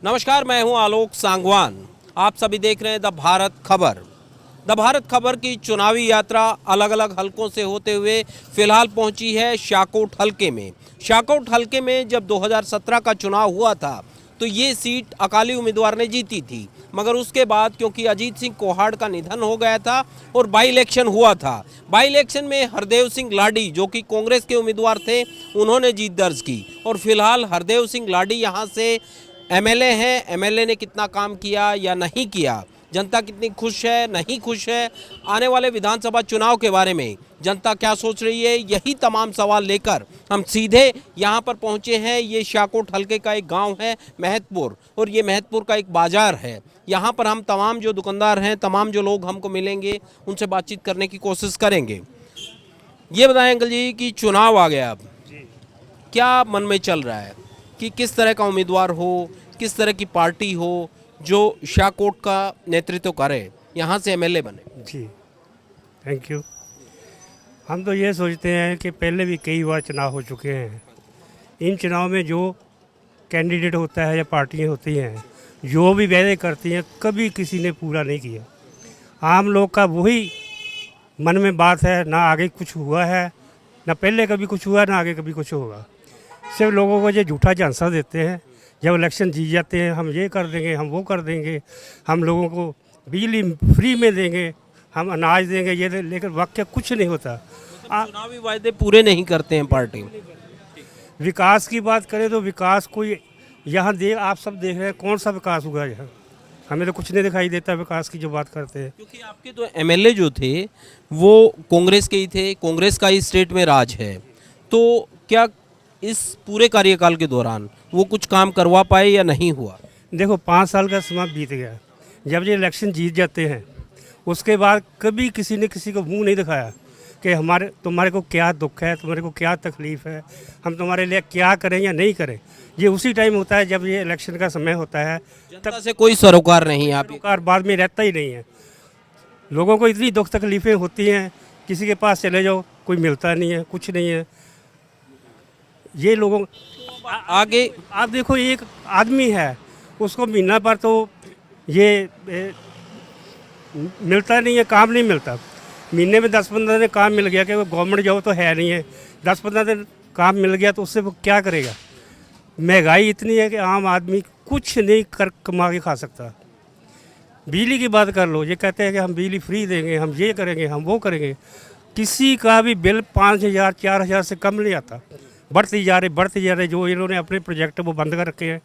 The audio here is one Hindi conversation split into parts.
नमस्कार, मैं हूं आलोक सांगवान। आप सभी देख रहे हैं द भारत खबर। द भारत खबर की चुनावी यात्रा अलग अलग हलकों से होते हुए फिलहाल पहुंची है शाकोट हलके में। शाकोट हलके में जब 2017 का चुनाव हुआ था तो ये सीट अकाली उम्मीदवार ने जीती थी, मगर उसके बाद क्योंकि अजीत सिंह कोहाड़ का निधन हो गया था और बाई इलेक्शन हुआ था। बाई इलेक्शन में हरदेव सिंह लाडी जो कि कांग्रेस के उम्मीदवार थे, उन्होंने जीत दर्ज की और फिलहाल हरदेव सिंह लाडी यहाँ से एमएलए हैं। एमएलए ने कितना काम किया या नहीं किया, जनता कितनी खुश है नहीं खुश है, आने वाले विधानसभा चुनाव के बारे में जनता क्या सोच रही है, यही तमाम सवाल लेकर हम सीधे यहाँ पर पहुँचे हैं। ये शाकोट हलके का एक गांव है महतपुर, और ये महतपुर का एक बाजार है। यहाँ पर हम तमाम जो दुकानदार हैं, तमाम जो लोग हमको मिलेंगे, उनसे बातचीत करने की कोशिश करेंगे। ये बताएं अंकल जी कि चुनाव आ गया, अब क्या मन में चल रहा है कि किस तरह का उम्मीदवार हो, किस तरह की पार्टी हो जो शाकोट का नेतृत्व करे, यहाँ से एमएलए बने? जी, थैंक यू। हम तो ये सोचते हैं कि पहले भी कई बार चुनाव हो चुके हैं। इन चुनाव में जो कैंडिडेट होता है या पार्टियां होती हैं, जो भी वादे करती हैं, कभी किसी ने पूरा नहीं किया। आम लोग का वही मन में बात है, ना आगे कुछ हुआ है, ना पहले कभी कुछ हुआ, ना आगे कभी कुछ होगा। सिर्फ लोगों को ये झूठा झांसा देते हैं। जब इलेक्शन जीत जाते हैं, हम ये कर देंगे, हम वो कर देंगे, हम लोगों को बिजली फ्री में देंगे, हम अनाज देंगे, ये लेकिन वाकई कुछ नहीं होता। चुनावी वायदे पूरे नहीं करते हैं पार्टी। विकास की बात करें तो विकास कोई यहाँ आप सब देख रहे हैं, कौन सा विकास हुआ यहाँ? हमें तो कुछ नहीं दिखाई देता विकास की जो बात करते हैं। क्योंकि आपके तो एमएलए जो थे वो कांग्रेस के ही थे, कांग्रेस का ही स्टेट में राज है, तो क्या इस पूरे कार्यकाल के दौरान वो कुछ काम करवा पाए या नहीं हुआ? देखो, 5 साल का समय बीत गया। जब ये इलेक्शन जीत जाते हैं, उसके बाद कभी किसी ने किसी को मुंह नहीं दिखाया कि तुम्हारे को क्या दुख है, तुम्हारे को क्या तकलीफ़ है, हम तुम्हारे लिए क्या करें या नहीं करें। ये उसी टाइम होता है जब ये इलेक्शन का समय होता है, तब से कोई सरोकार नहीं। आप सरोकार बाद में रहता ही नहीं है। लोगों को इतनी दुख तकलीफ़ें होती हैं, किसी के पास चले जाओ कोई मिलता नहीं है, कुछ नहीं है। ये लोगों आगे आप देखो, एक आदमी है, उसको महीना पर तो ये मिलता नहीं है, काम नहीं मिलता। महीने में 10-15 दिन काम मिल गया कि वो गवर्नमेंट जॉब तो है नहीं है, 10-15 दिन काम मिल गया तो उससे वो क्या करेगा? महंगाई इतनी है कि आम आदमी कुछ नहीं कर कमा के खा सकता। बिजली की बात कर लो, ये कहते हैं कि हम बिजली फ्री देंगे, हम ये करेंगे, हम वो करेंगे। किसी का भी बिल 5,000-4,000 से कम नहीं आता। बढ़ते जा रहे। जो इन्होंने अपने प्रोजेक्ट वो बंद कर रखे हैं,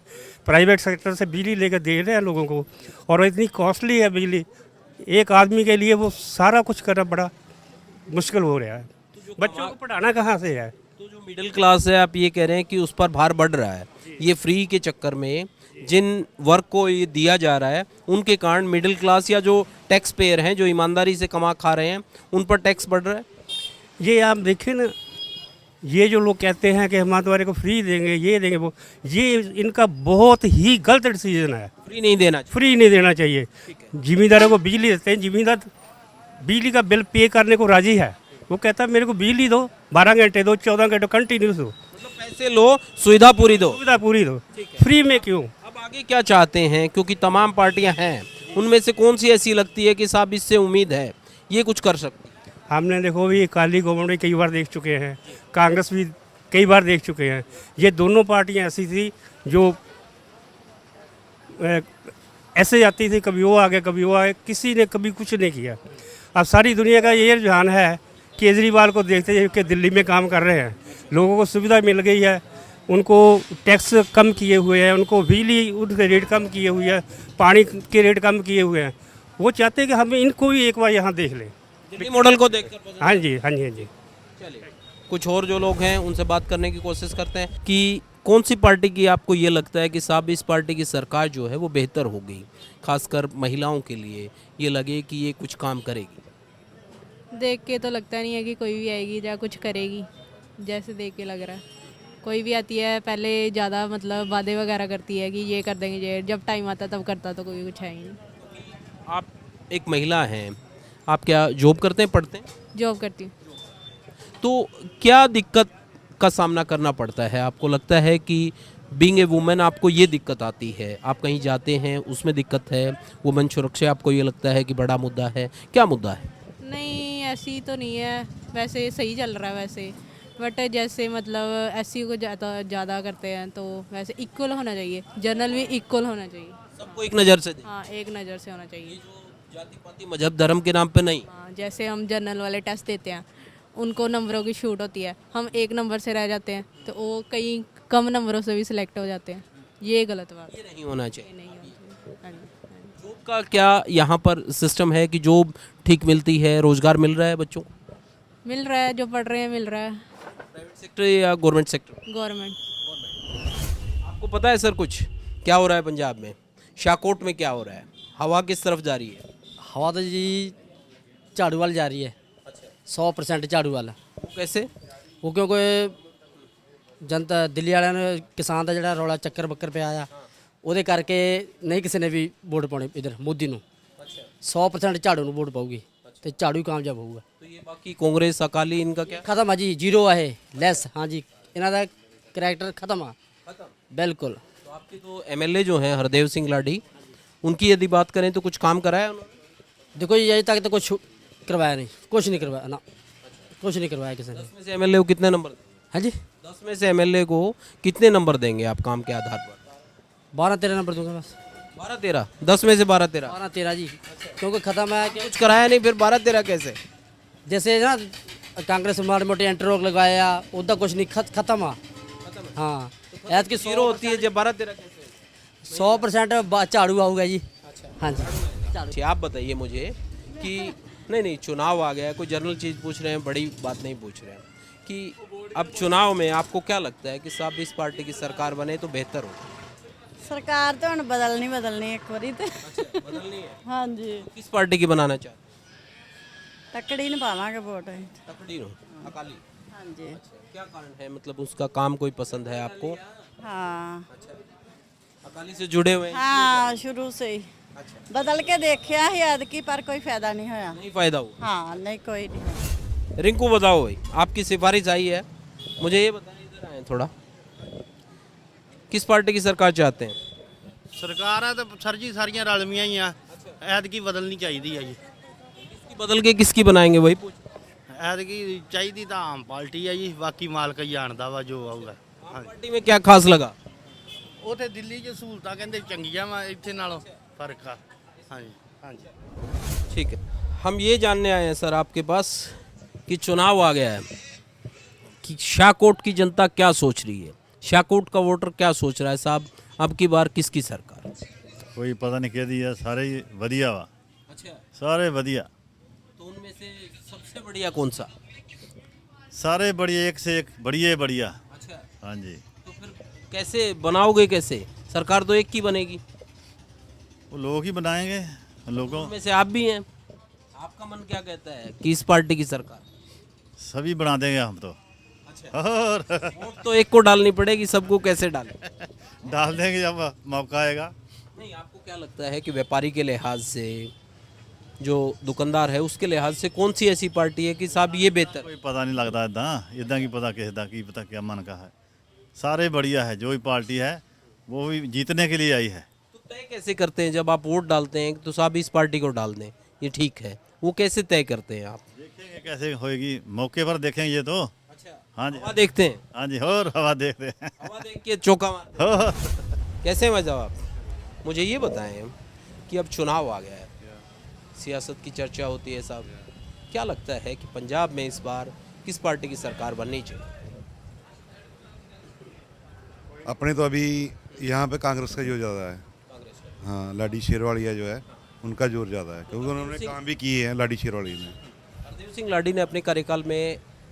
प्राइवेट सेक्टर से बिजली लेकर दे रहे हैं लोगों को, और इतनी कॉस्टली है बिजली, एक आदमी के लिए वो सारा कुछ करना बड़ा मुश्किल हो रहा है। बच्चों को पढ़ाना कहाँ से है? तो जो मिडिल क्लास है, आप ये कह रहे हैं कि उस पर भार बढ़ रहा है। ये फ्री के चक्कर में जिन वर्ग को ये दिया जा रहा है, उनके कारण मिडिल क्लास या जो टैक्स पेयर हैं, जो ईमानदारी से कमा खा रहे हैं, उन पर टैक्स बढ़ रहा है। ये आप देखें ना, ये जो लोग कहते हैं कि हम तुम्हारे को फ्री देंगे, ये देंगे, वो, ये इनका बहुत ही गलत डिसीजन है। फ्री नहीं देना चाहिए। जिम्मेदारों को बिजली देते हैं, जिम्मेदार बिजली का बिल पे करने को राजी है। वो कहता है मेरे को बिजली दो, 12 घंटे दो, 14 घंटे कंटिन्यूस दो, मतलब पैसे लो, सुविधा पूरी दो। फ्री में क्यों? अब आगे क्या चाहते हैं? क्योंकि तमाम पार्टियां हैं, उनमें से कौन सी ऐसी लगती है कि साहब इससे उम्मीद है ये कुछ कर सकती? हमने देखो भी अकाली गवर्नमेंट भी कई बार देख चुके हैं, कांग्रेस भी कई बार देख चुके हैं। ये दोनों पार्टियां ऐसी थी जो ऐसे जाती थी, कभी वो आ गया, कभी वो आ गया, किसी ने कभी कुछ नहीं किया। अब सारी दुनिया का ये रुझान है, केजरीवाल को देखते हैं कि दिल्ली में काम कर रहे हैं, लोगों को सुविधा मिल गई है, उनको टैक्स कम किए हुए हैं, उनको बिजली उनके रेट कम किए हुए हैं, पानी के रेट कम किए हुए हैं। वो चाहते हैं कि हम इनको भी एक बार यहाँ देख लें, दिल्ली मॉडल को देखकर। हाँ जी। चलिए, कुछ और जो लोग हैं उनसे बात करने की कोशिश करते हैं कि कौन सी पार्टी की आपको ये लगता है कि साहब इस पार्टी की सरकार जो है वो बेहतर होगी, खासकर महिलाओं के लिए ये लगे कि ये कुछ काम करेगी? देख के तो लगता नहीं है कि कोई भी आएगी या कुछ करेगी, जैसे देख के लग रहा है। कोई भी आती है पहले ज़्यादा मतलब वादे वगैरह करती है कि ये कर देंगे, ये जब टाइम आता तब करता तो कोई कुछ है ही नहीं। आप एक महिला हैं, आप क्या जॉब करते हैं, पढ़ते हैं? जॉब करती हूँ। तो क्या दिक्कत का सामना करना पड़ता है? आपको लगता है कि बीइंग ए वुमेन आपको ये दिक्कत आती है, आप कहीं जाते हैं उसमें दिक्कत है, वुमेन सुरक्षा आपको ये लगता है कि बड़ा मुद्दा है, क्या मुद्दा है? नहीं, ऐसी तो नहीं है, वैसे सही चल रहा है वैसे। बट जैसे मतलब एससी को ज़्यादा करते हैं, तो वैसे इक्वल होना चाहिए, जनरल भी इक्वल होना चाहिए। सबको एक नज़र से हाँ, एक नज़र से होना चाहिए। जो जाति पाति मजहब धर्म के नाम पे नहीं। हाँ, जैसे हम जनरल वाले टेस्ट देते हैं, उनको नंबरों की छूट होती है, हम एक नंबर से रह जाते हैं, तो वो कई कम नंबरों से भी सिलेक्ट हो जाते हैं। ये गलत बात ये नहीं होना है, चाहिए। नहीं होनी चाहिए। हाँ जी, हाँ जी। जॉब का क्या यहाँ पर सिस्टम है कि जॉब ठीक मिलती है, रोजगार मिल रहा है बच्चों को? मिल रहा है, जो पढ़ रहे हैं मिल रहा है। प्राइवेट सेक्टर या गवर्नमेंट सेक्टर? गवर्नमेंट। आपको पता है सर कुछ क्या हो रहा है पंजाब में? शाहकोट में क्या हो रहा है? हवा किस तरफ जा रही है? हवा तो जी झाड़ू वाल जा रही है। 100% झाड़ू वाल। वो कैसे? वो क्योंकि जनता ਦਿੱਲੀ ਵਾਲਿਆਂ ਨੇ ਕਿਸਾਨ ਦਾ ਜਿਹੜਾ ਰੌਲਾ ਚੱਕਰ ਬੱਕਰ ਪਿਆ ਆ ਉਹਦੇ ਕਰਕੇ ਨਹੀਂ ਕਿਸੇ ਨੇ ਵੀ ਵੋਟ ਪਾਉਣੀ ਇਧਰ ਮੋਦੀ ਨੂੰ। 100% ਝਾੜੂ ਨੂੰ ਵੋਟ ਪਾਊਗੀ ਤੇ ਝਾੜੂ ਹੀ ਕਾਮਯਾਬ ਹੋਊਗਾ। तो ये बाकी कांग्रेस अकाली इनका क्या? ਖਤਮ ਆ ਜੀ, ਜ਼ੀਰੋ ਆ ਇਹ, ਲੈਸ। ਹਾਂ ਜੀ, ਇਹਨਾਂ ਦਾ ਕਰੈਕਟਰ ਖਤਮ ਆ बिल्कुल। तो आपके तो एमएलए जो हैं हरदेव सिंह लाडी, उनकी यदि बात करें तो कुछ काम करा है उन्होंने? देखो ये अभी तक तो कुछ करवाया नहीं, कुछ नहीं करवाया ना, कुछ नहीं करवाया किसी ने। 10 में से एमएलए को कितने नंबर? हाँ जी, 10 में से एमएलए को कितने नंबर देंगे आप काम के आधार पर? 12-13 नंबर दूंगा बस। 12-13? 10 में से 12-13? 12-13 जी, क्योंकि खत्म है कि कुछ कराया नहीं, फिर 12-13 कैसे? जैसे ना कांग्रेस माड़े मोटे एंटरलॉक लगाया, उदा कुछ नहीं, खत्म आ। हाँ, ऐत की जीरो होती है जब 12-13 कैसे? 100% झाड़ू आऊगा जी। हाँ जी, झाड़ू। अच्छा, आप बताइए मुझे कि नहीं चुनाव आ गया है, कोई जनरल चीज़ पूछ रहे हैं, बड़ी बात नहीं पूछ रहे हैं कि अब चुनाव में आपको क्या लगता है कि साहब इस पार्टी की सरकार बने तो बेहतर हो? ਸਰਕਾਰ ਤਾਂ ਹੁਣ ਬਦਲਣੀ ਇੱਕ ਵਾਰੀ ਤੇ बदलनी है? ਹਾਂਜੀ किस पार्टी की बनाना चाहते? ਤੱਕੜੀ ਨੂੰ ਪਾਵਾਂਗੇ ਵੋਟ ਅਸੀਂ। तकड़ी हो, अकाली? ਹਾਂਜੀ क्या कारण है, मतलब उसका काम कोई पसंद है आपको? ਹਾਂ अकाली से जुड़े हुए हैं? ਹਾਂ ਸ਼ੁਰੂ ਸੇ ਹੀ ਬਦਲ ਕੇ ਦੇਖਿਆ ਸੀ ਐਤਕੀ पर कोई फायदा नहीं होया। नहीं फायदा हुआ? हाँ नहीं कोई नहीं। रिंकू बताओ भाई, आपकी सिफारिश आई है, मुझे ये बताएं, इधर आए थोड़ा, किस पार्टी की सरकार चाहते हैं? ਸਰਕਾਰਾਂ ਤਾਂ ਸਰ ਜੀ ਸਾਰੀਆਂ ਰਲਵੀਆਂ ਹੀ ਆ। ਐਤਕੀ ਬਦਲਣੀ ਚਾਹੀਦੀ ਆ ਜੀ। किसकी बदल के किसकी बनाएंगे वही पूछ। ਐਤਕੀ ਚਾਹੀਦੀ ਤਾਂ ਆਮ ਪਾਰਟੀ ਆ ਜੀ, ਬਾਕੀ ਮਾਲਕ ਹੀ ਜਾਣਦਾ ਵਾ ਜੋ ਆਊਗਾ। ਹਾਂਜੀ, पार्टी में क्या खास लगा? ਉਥੇ ਦਿੱਲੀ 'ਚ ਸਹੂਲਤਾਂ ਕਹਿੰਦੇ ਚੰਗੀਆਂ ਵਾ, ਇੱਥੇ ਨਾਲੋਂ ਫਰਕ ਆ। ਹਾਂਜੀ ਹਾਂਜੀ। ठीक है, हम ये जानने आए हैं सर आपके पास कि चुनाव आ गया है, कि शाहकोट की जनता क्या सोच रही है, शाहकोट का वोटर क्या सोच रहा है साहब, अब की बार किसकी सरकार? ਕੋਈ ਪਤਾ ਨਹੀਂ ਕਿਹਦੀ ਆ, ਸਾਰੇ ਹੀ ਵਧੀਆ ਵਾ, अच्छा, ਸਾਰੇ ਵਧੀਆ, तो उनमें से सबसे बढ़िया कौन सा? ਸਾਰੇ बढ़िया, एक से एक बढ़िया बढ़िया। अच्छा, हाँ जी, तो फिर कैसे बनाओगे, कैसे? सरकार तो एक की बनेगी, वो लोग ही बनाएंगे लोगों, उनमें से आप भी हैं, आपका मन क्या कहता है कि इस पार्टी की सरकार? सभी बना देंगे हम तो। अच्छा, और वोट तो एक को डालनी पड़ेगी, सबको कैसे डालें? डाल देंगे जब मौका आएगा। नहीं, आपको क्या लगता है कि व्यापारी के लिहाज से, जो दुकानदार है उसके लिहाज से कौन सी ऐसी पार्टी है कि साहब ये बेहतर? कोई पता नहीं लगता इदा की पता किस दा की पता क्या मन का है, सारे बढ़िया है, जो भी पार्टी है वो भी जीतने के लिए आई है। तो तय कैसे करते हैं जब आप वोट डालते हैं तो साहब इस पार्टी को डाल दें, ये ठीक है, वो कैसे तय करते हैं आप? देखेंगे कैसे होएगी, मौके पर देखेंगे ये तो। अच्छा, हाँ जी, हवा देखते हैं, हाँ जी, और हवा देखते हैं। हवा देख के चौका मारते हैं। और कैसे हैं जवाब? मुझे ये बताएं कि अब चुनाव आ गया है, सियासत की चर्चा होती है साहब, क्या लगता है कि पंजाब में इस बार किस पार्टी की सरकार बननी चाहिए? अपने तो अभी यहाँ पे कांग्रेस का जोर ज़्यादा है। हाँ, लाडी शेरवालिया जो है उनका जोर ज़्यादा है, क्योंकि उन्होंने काम भी किए हैं लाडी शेरवाली ने। हरदेव सिंह लाडी ने अपने कार्यकाल में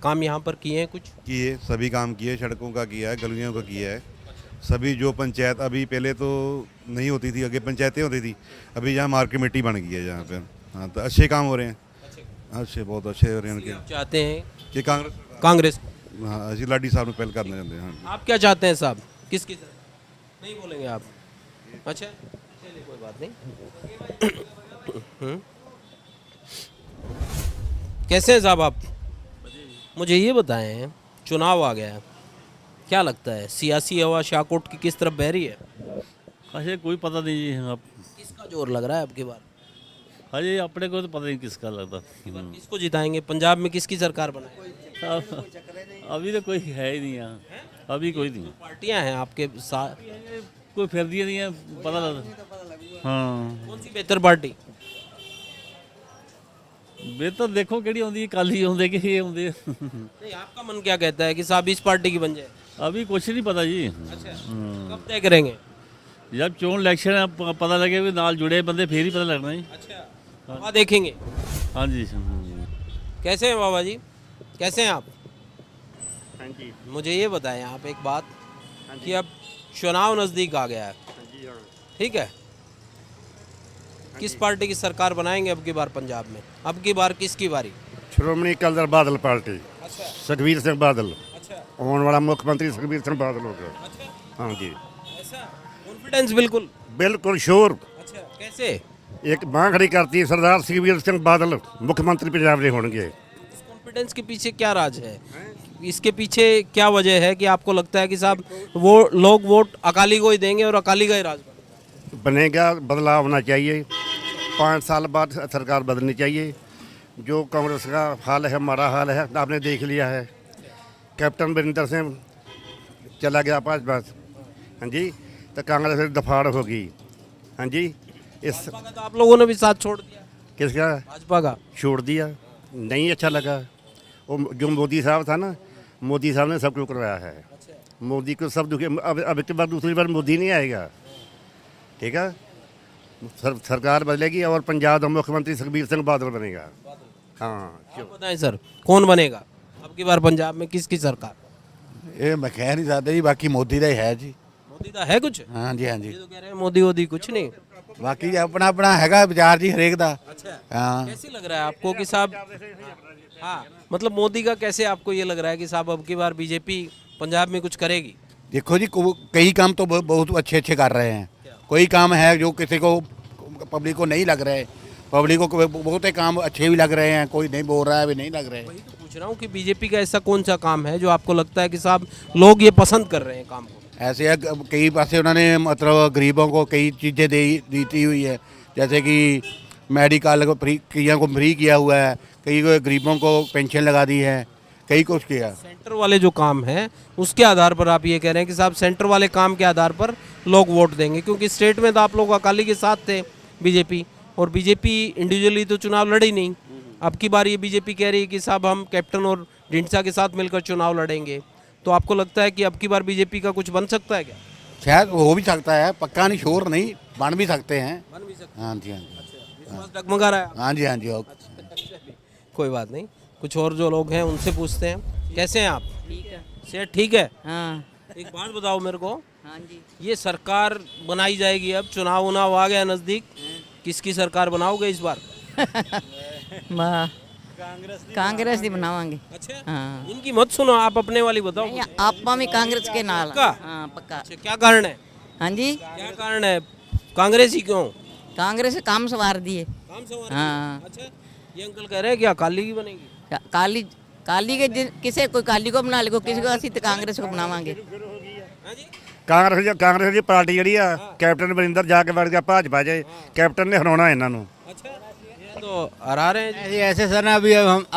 काम यहाँ पर किए हैं कुछ? किए, सभी काम किए, सड़कों का किया है, गलियों का किया है, सभी जो पंचायत अभी पहले तो नहीं होती थी, आगे पंचायतें होती थी, अभी यहाँ मार्ग कमेटी बन गई है जहाँ पे। हाँ, तो अच्छे काम हो रहे हैं, अच्छे, बहुत अच्छे हो रहे हैं उनके। चाहते हैं कि कांग्रेस? हाँ, असी लाडी साहब ने पहल करना चाहते हैं। हाँ, आप क्या चाहते हैं साहब, किसकी सरकार? नहीं बोलेंगे आप? अच्छा, चलिए कोई बात नहीं। कैसे हैं साहब आप? मुझे ये बताएं, चुनाव आ गया है, क्या लगता है सियासी हवा शाहकोट की किस तरफ बह रही है? अजय कोई पता नहीं जी अब किसका जोर लग रहा है अब की बार? अजय अपने को तो पता नहीं किसका लगता। किसको जिताएंगे? पंजाब में किसकी सरकार बनाए? अभी तो कोई है ही नहीं यहाँ, अभी कोई नहीं, पार्टियां हैं आपके साथ, कोई फिर दिया नहीं है, पता लगता। हाँ कौन सी बेहतर पार्टी? बेहतर देखो केड़ी आती है, कल ही आते कि ये आते नहीं, आपका मन क्या कहता है कि साहब इस पार्टी की बन जाए? अभी कुछ नहीं पता जी। कब तय करेंगे? जब चोन इलेक्शन है पता लगे भी नाल जुड़े बंदे फिर ही पता लगना जी। अच्छा, वहाँ देखेंगे। हाँ जी। कैसे हैं बाबा जी, कैसे हैं आप? हाँ जी। मुझे ये बताएं आप एक बात कि अब चुनाव नज़दीक आ गया है, ठीक है, किस पार्टी की सरकार बनाएंगे अब की बार पंजाब में? अब की बार किसकी बारी? श्रोमणी अकाली दल बादल पार्टी, सुखबीर सिंह बादल, अच्छा आने वाला मुख्यमंत्री सुखबीर सिंह बादल होगा। अच्छा, हाँ जी, ऐसा कॉन्फिडेंस बिल्कुल? बिल्कुल श्योर। अच्छा, कैसे? एक बांह खड़ी करती है, सरदार सुखबीर सिंह बादल मुख्यमंत्री पंजाब के होंगे। इस कॉन्फिडेंस के पीछे क्या राज है? इसके पीछे क्या वजह है कि आपको लगता है कि साहब वो लोग वोट अकाली को ही देंगे और अकाली का ही राज बनेगा? बदलाव होना चाहिए, 5 साल बाद सरकार बदलनी चाहिए। जो कांग्रेस का हाल है हमारा हाल है आपने देख लिया है। कैप्टन अमरिंदर सिंह चला गया भाजपा, हाँ जी, तो कांग्रेस से दफाड़ होगी। हाँ जी, इस बनेगा? तो आप लोगों ने भी साथ छोड़ दिया किसका भाजपा का? छोड़ दिया, नहीं अच्छा लगा। वो जो मोदी साहब था ना, मोदी साहब ने सब कुछ करवाया है। मोदी को सब दुखी, अब के बाद दूसरी बार मोदी नहीं आएगा, ठीक है। सरकार बदलेगी और पंजाब का मुख्यमंत्री सुखबीर सिंह बादल बनेगा। हाँ, आप बताएं सर, कौन बनेगा अब की बार पंजाब में, किसकी सरकार? ਇਹ ਮੈਂ ਕਹਿ ਨਹੀਂ ਸਕਦਾ ਜੀ, ਬਾਕੀ ਮੋਦੀ ਦਾ ਹੀ ਹੈ ਜੀ। मोदी का है कुछ? हाँ जी, हाँ ये जी, तो कह रहे हैं मोदी वोदी कुछ नहीं। ਬਾਕੀ ਆਪਣਾ ਆਪਣਾ ਹੈਗਾ ਵਿਚਾਰ ਜੀ ਹਰੇਕ ਦਾ। अच्छा, हाँ कैसे लग रहा है आपको कि साहब, हाँ मतलब मोदी का कैसे आपको ये लग रहा है कि साहब अब की बार बीजेपी पंजाब में कुछ करेगी? देखो जी, कई काम तो बहुत अच्छे अच्छे कर रहे हैं। कोई काम है जो किसी को पब्लिक को नहीं लग रहे, पब्लिक को बहुत ही काम अच्छे भी लग रहे हैं, कोई नहीं बोल रहा है भी नहीं लग रहे। वही तो पूछ रहा हूँ कि बीजेपी का ऐसा कौन सा काम है जो आपको लगता है कि साहब लोग ये पसंद कर रहे हैं काम को? ऐसे है कई पासे उन्होंने मतलब गरीबों को कई चीज़ें दी हुई है, जैसे कि मेडिकल को फ्री, कईयों को फ्री किया हुआ है, कई गरीबों को पेंशन लगा दी है, कई कुछ किया। सेंटर वाले जो काम है उसके आधार पर आप ये कह रहे हैं कि साहब सेंटर वाले काम के आधार पर लोग वोट देंगे, क्योंकि स्टेट में तो आप लोग अकाली के साथ थे बीजेपी, और बीजेपी इंडिविजुअली तो चुनाव लड़ी नहीं। अब की बार ये बीजेपी कह रही है कि साहब हम कैप्टन और ढींडसा के साथ मिलकर चुनाव लड़ेंगे, तो आपको लगता है कि अब की बार बीजेपी का कुछ बन सकता है क्या? शायद हो भी सकता है, पक्का नहीं, श्योर नहीं, बन भी सकते हैं। बन भी सकता हाँ जी, हाँ जी, है, विश्वास डगमगा रहा है? हाँ जी, हाँ जी, ओके। कोई बात नहीं, कुछ और जो लोग हैं उनसे पूछते हैं। कैसे हैं आप? ठीक है। सेठ ठीक है? हाँ एक बात बताओ मेरे को, हाँ जी, ये सरकार बनाई जाएगी, अब चुनाव उनाव आ गया नज़दीक, किसकी सरकार बनाओगे इस बार? कांग्रेस ही बनावांगे। अच्छा, हाँ, इनकी मत सुनो, आप अपने वाली बताओ मुझे। आपा में कांग्रेस के नाल। पक्का? हाँ पक्का। अच्छा, क्या कारण है? हाँ जी, क्या कारण है? कांग्रेस ही क्यों? कांग्रेस काम सवार दिए। काम सवार हाँ। अच्छा, ये अंकल कह रहे हैं कि अकाली की बनेगी। काली काली के किसे कोई काली को बना ले, कोई किसी को, असि तो कांग्रेस को बनावांगे। हाँ जी, ਕਾਂਗਰਸ ਦੀ ਪਾਰਟੀ ਜਿਹੜੀ ਆ, ਕੈਪਟਨ ਅਮਰਿੰਦਰ ਜਾ ਕੇ ਵੜ ਗਿਆ ਭਾਜਪਾ 'ਚ, ਕੈਪਟਨ ਨੇ ਹਰਾਉਣਾ ਇਹਨਾਂ ਨੂੰ। अच्छा, ये तो हरा रहे हैं जी। ऐसे सर ना,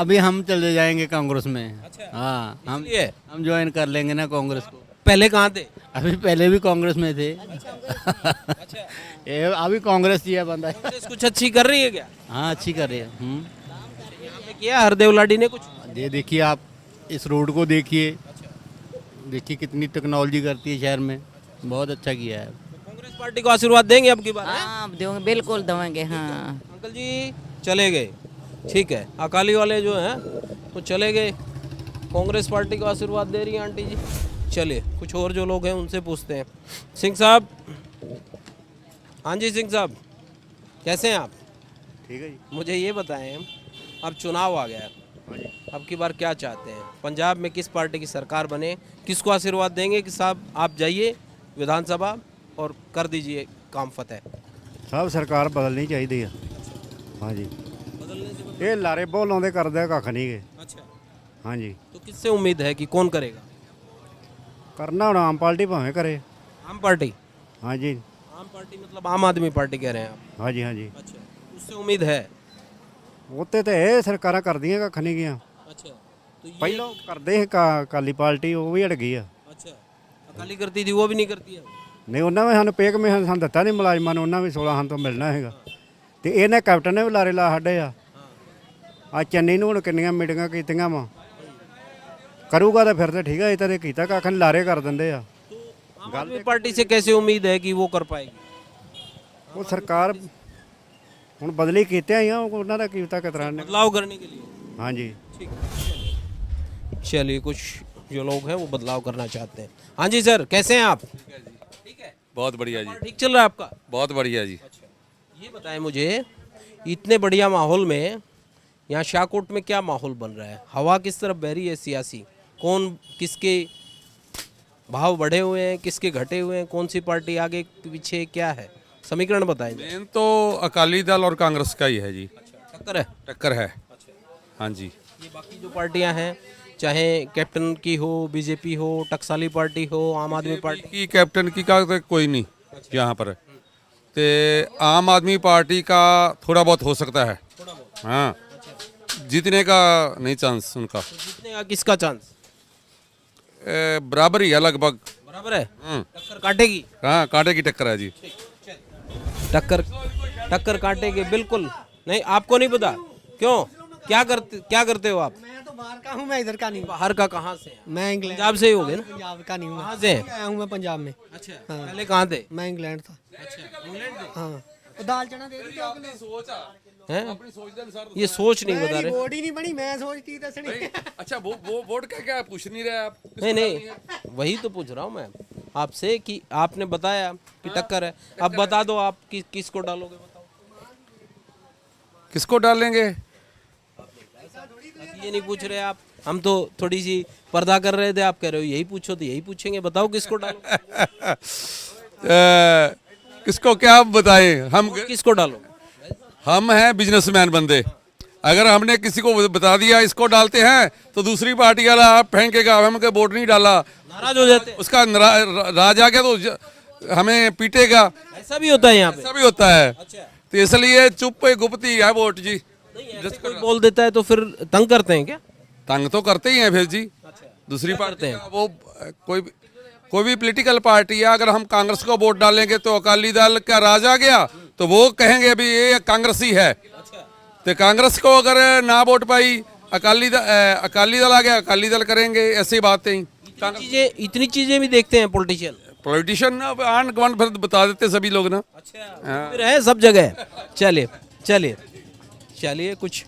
अभी हम चले जाएंगे कांग्रेस में। अच्छा, हाँ, इसलिए? हम ज्वाइन कर लेंगे ना कांग्रेस को। पहले कहाँ थे? अभी पहले भी कांग्रेस में थे। अच्छा, ये अभी कांग्रेस ही है बंदा। कांग्रेस कुछ अच्छी कर रही है क्या? हाँ, अच्छी कर रहे हैं। यहाँ पे किया हरदेव लाडी ने कुछ? ये देखिए आप, इस रोड को देखिए, देखिए कितनी टेक्नोलॉजी करती है शहर में, बहुत अच्छा किया है। कांग्रेस पार्टी को आशीर्वाद देंगे अब की बार? हैं? हाँ देंगे, बिल्कुल देंगे। हाँ अंकल जी चले गए, ठीक है, अकाली वाले जो हैं वो चले गए, कांग्रेस पार्टी को आशीर्वाद दे रही है आंटी जी। चलिए कुछ और जो लोग हैं उनसे पूछते हैं। सिंह साहब, हाँ जी सिंह साहब, कैसे हैं आप? ठीक है जी। मुझे ये बताएं, अब चुनाव आ गया है, अब की बार क्या चाहते हैं? पंजाब में किस पार्टी की सरकार बने, किसको आशीर्वाद देंगे कि साहब आप जाइए विधानसभा और कर दीजिए काम फतेह? ਸਭ ਸਰਕਾਰ ਬਦਲਣੀ ਚਾਹੀਦੀ ਆ। हाँ जी, ਇਹ ਲਾਰੇ ਬਹੁਤ ਲਾਉਂਦੇ, ਕਰਦੇ ਕੱਖ ਨਹੀਂ ਗੇ। अच्छा, हाँ जी, तो किससे उम्मीद है कि कौन करेगा? करना होना आम पार्टी भावें करे। आम पार्टी? हाँ जी। आम पार्टी मतलब आम आदमी पार्टी कह रहे हैं आप? हाँ जी, हाँ जी। अच्छा, उससे उम्मीद है? ਉੱਤੇ ਤੇ ਇਹ ਸਰਕਾਰਾਂ ਕਰਦੀਆਂ ਕੱਖ ਨਹੀਂ ਗਈਆਂ। अच्छा, तो ये ਪਹਿਲਾਂ ਕਰਦੇ ਸੀ ਅਕਾਲੀ ਪਾਰਟੀ, ਉਹ ਵੀ ਹਟ ਗਈ ਆ। अच्छा, अकाली करती थी, वो भी नहीं करती है? ਨਹੀਂ ਉਹਨਾਂ ਵੀ ਸਾਨੂੰ ਪੇਕ ਮੇ ਸਾਨੂੰ ਦਿੱਤਾ ਨਹੀਂ ਮੁਲਾਜ਼ਮਾਂ ਨੂੰ, ਉਹਨਾਂ ਵੀ 16 ਤੋਂ ਮਿਲਣਾ ਹੈਗਾ। ਤੇ ਇਹਨੇ ਕੈਪਟਨ ਨੇ ਵੀ ਲਾਰੇ ਲਾ ਛੱਡੇ ਆ। ਆ ਚੰਨੀ ਨੂੰ ਹੁਣ ਕਿੰਨੀਆਂ ਮੀਟਿੰਗਾਂ ਕੀਤੀਆਂ ਵਾ, ਕਰੂਗਾ ਤਾਂ ਫਿਰ ਤਾਂ ਠੀਕ ਹੈ, ਇਹ ਤਾਂ ਇਹ ਕੀਤਾ ਕੱਖ ਨਹੀਂ, ਲਾਰੇ ਕਰ ਦਿੰਦੇ ਆ। आम आदमी पार्टी से कैसे उम्मीद है कि वो कर पाएगी? ਉਹ ਸਰਕਾਰ ਹੁਣ ਬਦਲੀ ਕੀਤੇ ਆਈਆਂ, ਉਹਨਾਂ ਦਾ ਕੀਤਾ ਕਿਤਰਾ ਨੇ। बदलाव करने के लिए? हाँ जी। ठीक है, चलिए कुछ जो लोग हैं वो बदलाव करना चाहते हैं। हाँ जी सर, कैसे हैं आप? ठीक है, बहुत बढ़िया जी, ठीक चल रहा है आपका? बहुत बढ़िया जी। अच्छा, ये बताएं मुझे, इतने बढ़िया माहौल में यहाँ शाहकोट में क्या माहौल बन रहा है? हवा किस तरफ बह रही है सियासी? कौन किसके भाव बढ़े हुए हैं, किसके घटे हुए हैं, कौन सी पार्टी आगे पीछे, क्या है समीकरण बताएं? मेन तो अकाली दल और कांग्रेस का ही है जी। टक्कर है? टक्कर है। हाँ जी। ये बाकी जो पार्टियां हैं, चाहे कैप्टन की हो, बीजेपी हो, टकसाली पार्टी हो, आम आदमी पार्टी की कैप्टन की का तो कोई नहीं यहाँ पर। ते आम आदमी पार्टी का थोड़ा बहुत हो सकता है। हाँ, जीतने का नहीं चांस उनका। जीतने का किसका चांस? बराबर ही है लगभग। बराबर है? टक्कर काटेगी? हाँ, कांटे की टक्कर है जी। टक्कर काटेगी बिल्कुल। नहीं, आपको नहीं पता? क्यों, क्या करते हो आप? मैं तो बाहर का हूँ, मैं इधर का नहीं। बाहर का कहाँ से हैं? मैं इंग्लैंड, पंजाब से ही हो गए ना? पंजाब का नहीं हूँ। कहाँ से हैं? आया हूँ मैं पंजाब में। अच्छा, पहले कहाँ थे? मैं इंग्लैंड था। अच्छा, इंग्लैंड से? हाँ, तो दाल चना दे दी आपने। हैं? ये सोच नहीं बता रहे। बॉडी नहीं बनी, मैं सोचती दसनी। अच्छा, वो वोट का क्या पूछ नहीं रहे आप? नहीं, वही तो पूछ रहा हूँ मैं आपसे कि आपने बताया कि टक्कर है। अब बता दो आप किसको डालोगे, बताओ। किसको डालेंगे? ये नहीं पूछ रहे आप, हम तो थोड़ी सी पर्दा कर रहे थे, आप कह रहे हो यही पूछो, तो यही पूछेंगे। बताओ किसको डालो। किसको क्या आप बताएं? हम किसको डालोगे? हम हैं बिजनेसमैन बंदे। अगर हमने किसी को बता दिया इसको डालते हैं तो दूसरी पार्टी वाला आप फेंकेगा, हमके वोट नहीं डाला, नाराज हो जाते हैं। उसका राज आ गया तो हमें पीटेगा। ऐसा भी होता है यहाँ पे? ऐसा भी होता है। तो इसलिए चुप गुप्ती है वोट जी। ऐसे कोई बोल देता है तो फिर तंग करते हैं क्या? तंग तो करते ही हैं फिर जी। दूसरी पार्टी वो कोई भी पॉलिटिकल पार्टी है, अगर हम कांग्रेस को वोट डालेंगे तो अकाली दल का राज आ गया तो वो कहेंगे अभी ये कांग्रेस ही है। तो कांग्रेस को अगर ना वोट पाई, अकाली दल आ गया, अकाली दल करेंगे। ऐसी बातें ही इतनी चीजें भी देखते हैं पॉलिटिशियन आन गवान फिर बता देते सभी लोग ना। अच्छा, फिर है सब जगह। चलिए कुछ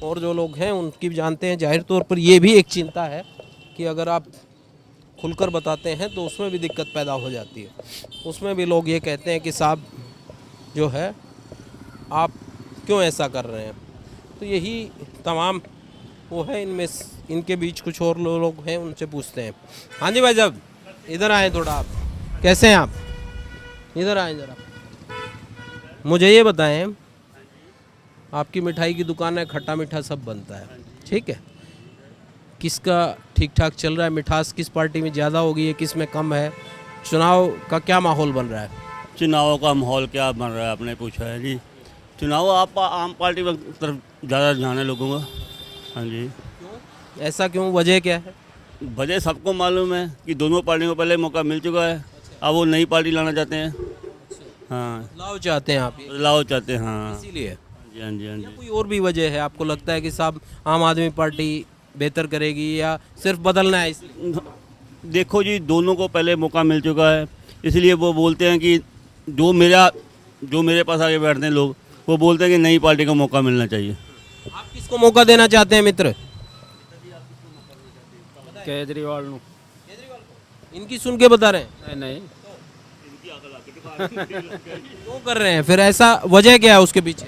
और जो लोग हैं उनकी भी जानते हैं। जाहिर तौर पर ये भी एक चिंता है कि अगर आप खुलकर बताते हैं तो उसमें भी दिक्कत पैदा हो जाती है। उसमें भी लोग ये कहते हैं कि साहब जो है आप क्यों ऐसा कर रहे हैं। तो यही तमाम वो है, इनके बीच कुछ और लोग हैं, उनसे पूछते हैं। हाँ जी भाई साहब, इधर आए थोड़ा। आप कैसे हैं? आप इधर आए ज़रा। मुझे ये बताएं, आपकी मिठाई की दुकान है, खट्टा मीठा सब बनता है, ठीक है, किसका ठीक ठाक चल रहा है? मिठास किस पार्टी में ज़्यादा होगी है, किस में कम है? चुनाव का क्या माहौल बन रहा है? चुनाव का माहौल क्या बन रहा है आपने पूछा है जी। चुनाव आप आम पार्टी की तरफ ज़्यादा ध्यान है लोगों का। हाँ जी। ऐसा क्यों, वजह क्या है? वजह सबको मालूम है कि दोनों पार्टियों को पहले मौका मिल चुका है। अब वो नई पार्टी लाना चाहते हैं। हाँ, बदलाव चाहते हैं आप? बदलाव चाहते हैं, हाँ, इसीलिए। हाँ जी, हाँ जी। कोई और भी वजह है आपको लगता है कि साहब आम आदमी पार्टी बेहतर करेगी, या सिर्फ बदलना है इसलिए? देखो जी, दोनों को पहले मौका मिल चुका है, इसलिए वो बोलते हैं कि जो मेरे पास आके बैठते हैं लोग, वो बोलते हैं कि नई पार्टी को मौका मिलना चाहिए। आप किसको मौका देना चाहते हैं मित्र? केजरीवाल। इनकी सुन के बता रहे हैं? नहीं। क्यों कर रहे हैं फिर ऐसा, वजह क्या है उसके पीछे?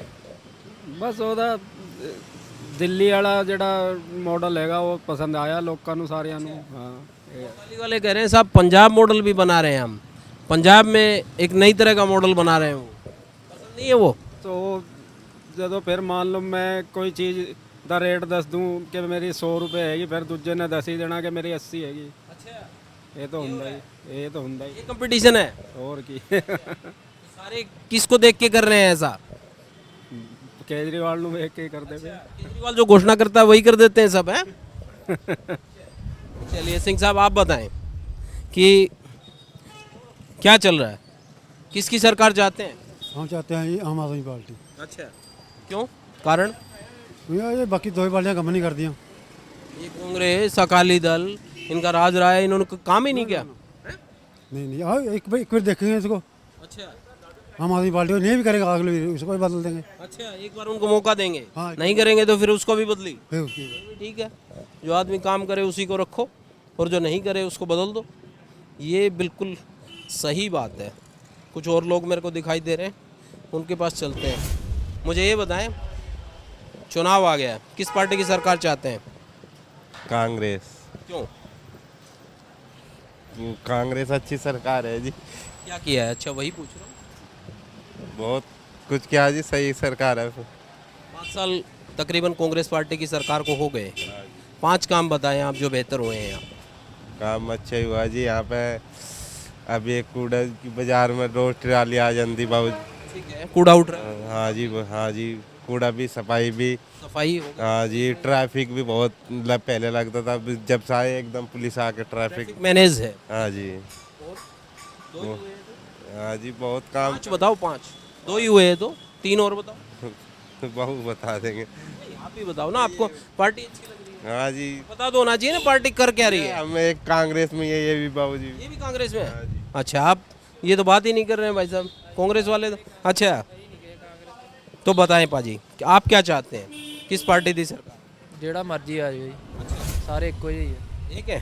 बस ਉਹਦਾ ਦਿੱਲੀ ਵਾਲਾ ਜਿਹੜਾ ਮਾਡਲ ਹੈਗਾ ਉਹ ਪਸੰਦ ਆਇਆ ਲੋਕਾਂ ਨੂੰ ਸਾਰਿਆਂ ਨੂੰ। ਹਾਂ, दिल्ली वाले कह रहे हैं साहब पंजाब मॉडल भी बना रहे हैं हम, पंजाब में एक नई तरह का मॉडल बना रहे हैं, वो पसंद नहीं है वो। तो ਜਦੋਂ ਫਿਰ ਮੰਨ ਲਓ ਮੈਂ ਕੋਈ ਚੀਜ਼ ਦਾ ਰੇਟ ਦੱਸ ਦੂੰ ਕਿ ਮੇਰੀ 100 ਰੁਪਏ ਹੈਗੀ, ਫਿਰ ਦੂਜੇ ਨੇ ਦੱਸ ਹੀ ਦੇਣਾ ਕਿ ਮੇਰੀ 80 ਹੈਗੀ। अच्छा, ਇਹ ਤਾਂ ਹੁੰਦਾ ਹੀ ਇਹ ਤਾਂ ਹੁੰਦਾ ਹੀ ये कंपटीशन है ਹੋਰ ਕੀ सारे किसको देख के कर रहे हैं ऐसा? ਕੇਜਰੀਵਾਲ ਨੂੰ ਵੇਖ ਕੇ ਕਰਦੇ ਪਏ केजरीवाल जो घोषणा करता है वही कर देते हैं सब हैं। चलिए सिंह साहब आप बताएं कि क्या चल रहा है, किसकी सरकार चाहते हैं? हम चाहते हैं आम आदमी पार्टी। अच्छा, क्यों, कारण? ये बाकी दो पार्टियां कम नहीं करती। ये कांग्रेस अकाली दल इनका राज रहा है, इन्होंने काम ही नहीं किया। नहीं आओ एक बार देखेंगे इसको। अच्छा आम आदमी पार्टी को नहीं भी करेगा अगले उसको भी बदल देंगे। अच्छा, एक बार उनको मौका देंगे, हाँ। नहीं करेंगे तो फिर उसको भी बदली। फिर उसकी ठीक है, जो आदमी काम करे उसी को रखो और जो नहीं करे उसको बदल दो। ये बिल्कुल सही बात है। कुछ और लोग मेरे को दिखाई दे रहे हैं, उनके पास चलते हैं। मुझे ये बताएं, चुनाव आ गया है, किस पार्टी की सरकार चाहते हैं? कांग्रेस। क्यों? कांग्रेस अच्छी सरकार है जी। क्या किया है? अच्छा वही पूछ रहा हूँ। बहुत कुछ किया जी, सही सरकार है। 5 साल तकरीबन कांग्रेस पार्टी की सरकार को हो गए। 5 काम बताएं आप जो बेहतर हुए हैं यहाँ। काम अच्छा ही हुआ जी यहाँ पे। अभी एक कूड़ा की बाजार में रोज ट्राली आ जाती बाबू। ठीक है, कूड़ा उठ रहा है। हाँ जी, कूड़ा भी सफाई भी। सफाई हो गई। हाँ जी, ट्रैफिक भी बहुत पहले लगता था, अब जब से आए एकदम पुलिस आके ट्रैफिक मैनेज है। हाँ जी। हाँ जी, बहुत काम। 5 बताओ, 5 2 ही हुए हैं तो 3 और बताओ। बहुत बता देंगे। आप ही बताओ ना, आपको पार्टी अच्छी लग रही है? हाँ जी, पता तो होना चाहिए ना पार्टी कर क्या रही है। हमें एक कांग्रेस में ये भी बाबू जी। ये भी कांग्रेस में है? अच्छा, आप ये तो बात ही नहीं कर रहे हैं भाई साहब, कांग्रेस वाले तो। अच्छा, तो बताएं पाजी, आप क्या चाहते हैं, किस पार्टी की सरकार? ਜਿਹੜਾ ਮਰਜ਼ੀ ਆ ਜਾਵੇ ਜੀ, ਸਾਰੇ ਇੱਕੋ ਜਿਹੇ ਹੀ ਆ। एक है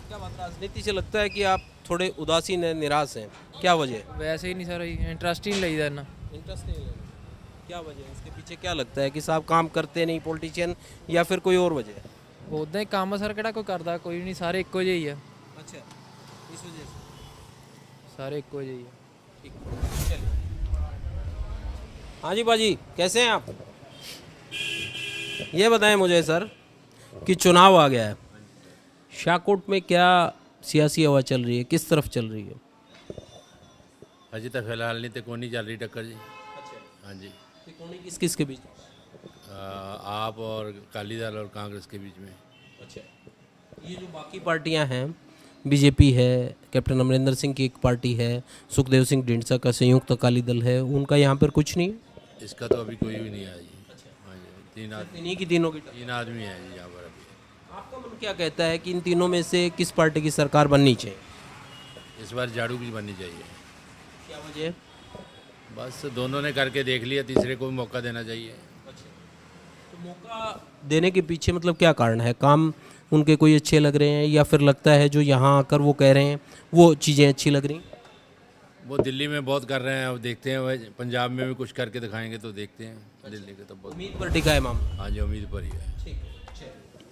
क्या बात, राजनीति से लगता है कि आप थोड़े उदासीन हैं, निराश हैं, क्या वजह? ਵੈਸੇ ਹੀ ਨਹੀਂ ਸਰ ਇੰਟਰਸਟ ही नहीं ਲਈਦਾ ਇੰਨਾ। इंटरेस्ट नहीं लेना, क्या वजह है? इसके पीछे क्या लगता है कि साहब काम करते नहीं पॉलिटिशियन, या फिर कोई और वजह है? ਉਦਾਂ ਹੀ ਕੰਮ ਸਰ ਕਿਹੜਾ ਕੋਈ ਕਰਦਾ, ਕੋਈ ਨਹੀਂ, ਸਾਰੇ ਇੱਕੋ ਜਿਹੇ ਹੀ ਆ। अच्छा, इस वजह से। ਸਾਰੇ ਇੱਕੋ ਜਿਹੇ ਹੀ ਆ। हाँ जी बाजी, कैसे हैं आप? ये बताएं मुझे सर कि चुनाव आ गया है, शाहकोट में क्या सियासी हवा चल रही है, किस तरफ चल रही है? अजी तो फिलहाल नहीं तो कौन नहीं चल रही टक्कर जी। हाँ जी, किस किस के बीच? आप और अकाली दल और कांग्रेस के बीच में। अच्छा, ये जो बाकी पार्टियां हैं, बीजेपी है, कैप्टन अमरिंदर सिंह की एक पार्टी है, सुखदेव सिंह ढींडसा का संयुक्त अकाली दल है, उनका यहाँ पर कुछ नहीं है? इसका तो अभी कोई भी नहीं है जी। हाँ जी, 3 आदमी, इन्हीं की तीनों की। 3 आदमी हैं जी यहाँ पर अभी। आपका मन क्या कहता है कि इन तीनों में से किस पार्टी की सरकार बननी चाहिए? इस बार झाड़ू की बननी चाहिए। क्या वजह? बस दोनों ने करके देख लिया, तीसरे को भी मौका देना चाहिए। तो मौका देने के पीछे मतलब क्या कारण है? काम उनके कोई अच्छे लग रहे हैं, या फिर लगता है जो यहाँ आकर वो कह रहे हैं वो चीज़ें अच्छी लग रही? वो दिल्ली में बहुत कर रहे हैं, अब देखते हैं, वह पंजाब में भी कुछ करके दिखाएंगे तो देखते हैं। दिल्ली के तो बहुत उम्मीद पर टिका है मामला। हाँ जी, उम्मीद पर ही है।